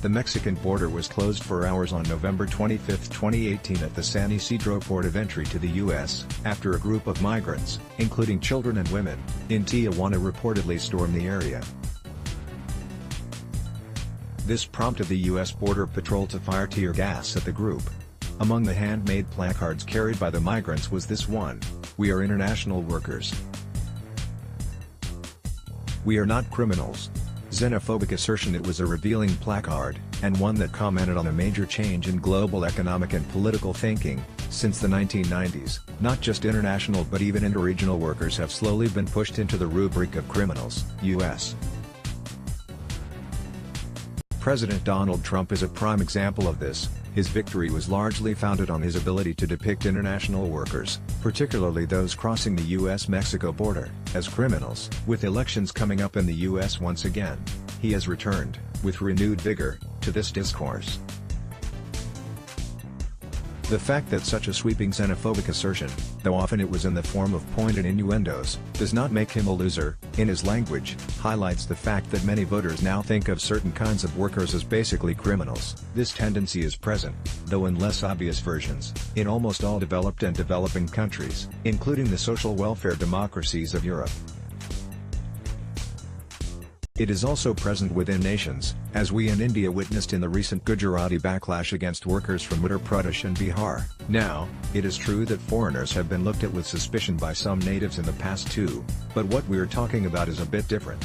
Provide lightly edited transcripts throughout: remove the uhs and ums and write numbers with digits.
The Mexican border was closed for hours on November 25, 2018 at the San Ysidro port of entry to the U.S., after a group of migrants, including children and women, in Tijuana reportedly stormed the area. This prompted the U.S. Border Patrol to fire tear gas at the group. Among the handmade placards carried by the migrants was this one: "We are international workers. We are not criminals." Xenophobic assertion. It was a revealing placard, and one that commented on a major change in global economic and political thinking. Since the 1990s, not just international but even interregional workers have slowly been pushed into the rubric of criminals. U.S. President Donald Trump is a prime example of this. His victory was largely founded on his ability to depict international workers, particularly those crossing the U.S.-Mexico border, as criminals. With elections coming up in the U.S. once again, he has returned, with renewed vigor, to this discourse. The fact that such a sweeping xenophobic assertion, though often it was in the form of pointed innuendos, does not make him a loser, in his language, highlights the fact that many voters now think of certain kinds of workers as basically criminals. This tendency is present, though in less obvious versions, in almost all developed and developing countries, including the social welfare democracies of Europe. It is also present within nations, as we in India witnessed in the recent Gujarati backlash against workers from Uttar Pradesh and Bihar. Now, it is true that foreigners have been looked at with suspicion by some natives in the past too, but what we're talking about is a bit different.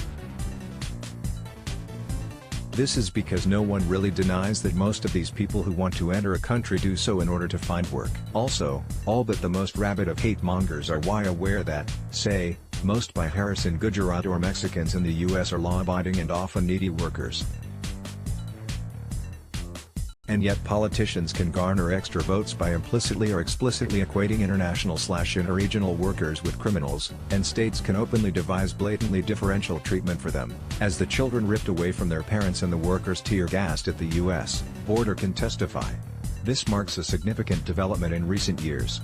This is because no one really denies that most of these people who want to enter a country do so in order to find work. Also, all but the most rabid of hate mongers are aware that, say, most Biharis in Gujarat or Mexicans in the US are law-abiding and often needy workers. And yet politicians can garner extra votes by implicitly or explicitly equating international/interregional workers with criminals, and states can openly devise blatantly differential treatment for them, as the children ripped away from their parents and the workers tear-gassed at the U.S. border can testify. This marks a significant development in recent years.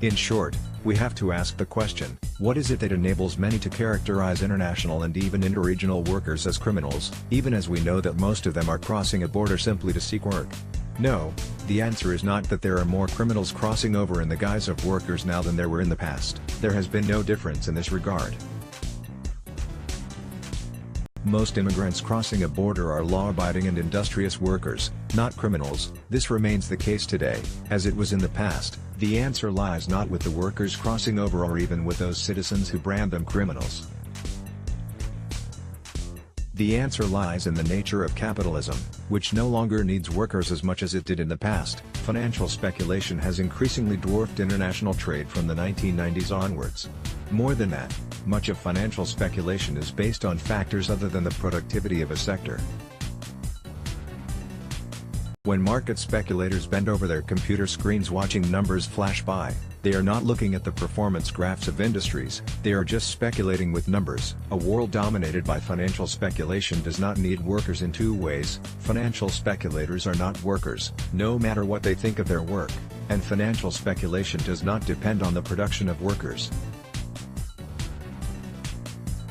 In short, we have to ask the question, what is it that enables many to characterize international and even interregional workers as criminals, even as we know that most of them are crossing a border simply to seek work? No, the answer is not that there are more criminals crossing over in the guise of workers now than there were in the past. There has been no difference in this regard. Most immigrants crossing a border are law-abiding and industrious workers, not criminals. This remains the case today, as it was in the past. The answer lies not with the workers crossing over or even with those citizens who brand them criminals. The answer lies in the nature of capitalism, which no longer needs workers as much as it did in the past. Financial speculation has increasingly dwarfed international trade from the 1990s onwards. More than that, much of financial speculation is based on factors other than the productivity of a sector. When market speculators bend over their computer screens watching numbers flash by, they are not looking at the performance graphs of industries, they are just speculating with numbers. A world dominated by financial speculation does not need workers in two ways. Financial speculators are not workers, no matter what they think of their work, and financial speculation does not depend on the production of workers.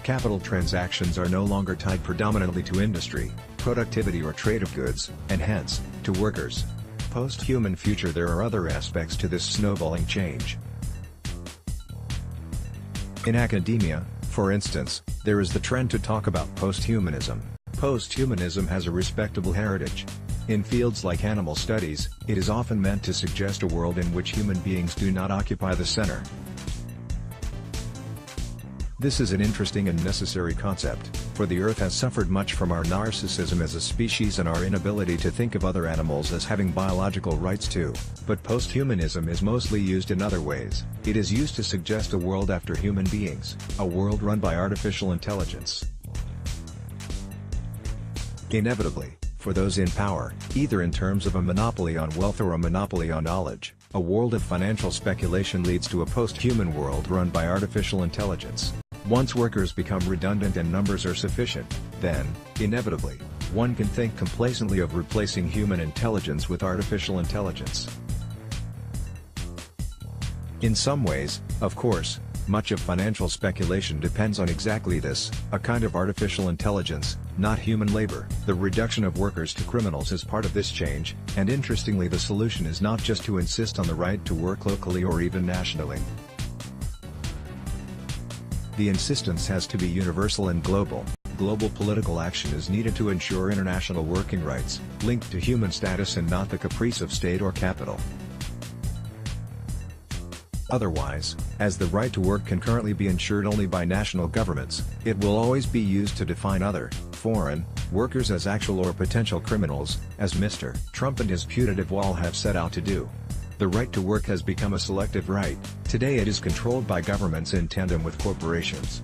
Capital transactions are no longer tied predominantly to industry, productivity or trade of goods, and hence, to workers. Post-human future. There are other aspects to this snowballing change. In academia, for instance, there is the trend to talk about posthumanism. Posthumanism has a respectable heritage. In fields like animal studies, it is often meant to suggest a world in which human beings do not occupy the center. This is an interesting and necessary concept, for the Earth has suffered much from our narcissism as a species and our inability to think of other animals as having biological rights too. But posthumanism is mostly used in other ways. It is used to suggest a world after human beings, a world run by artificial intelligence. Inevitably, for those in power, either in terms of a monopoly on wealth or a monopoly on knowledge, a world of financial speculation leads to a post-human world run by artificial intelligence. Once workers become redundant and numbers are sufficient, then, inevitably, one can think complacently of replacing human intelligence with artificial intelligence. In some ways, of course, Much of financial speculation depends on exactly this, a kind of artificial intelligence, not human labor. The reduction of workers to criminals is part of this change, and interestingly the solution is not just to insist on the right to work locally or even nationally. The insistence has to be universal and global. Global political action is needed to ensure international working rights, linked to human status and not the caprice of state or capital. Otherwise, as the right to work can currently be ensured only by national governments, it will always be used to define other, foreign, workers as actual or potential criminals, as Mr. Trump and his putative wall have set out to do. The right to work has become a selective right. Today it is controlled by governments in tandem with corporations.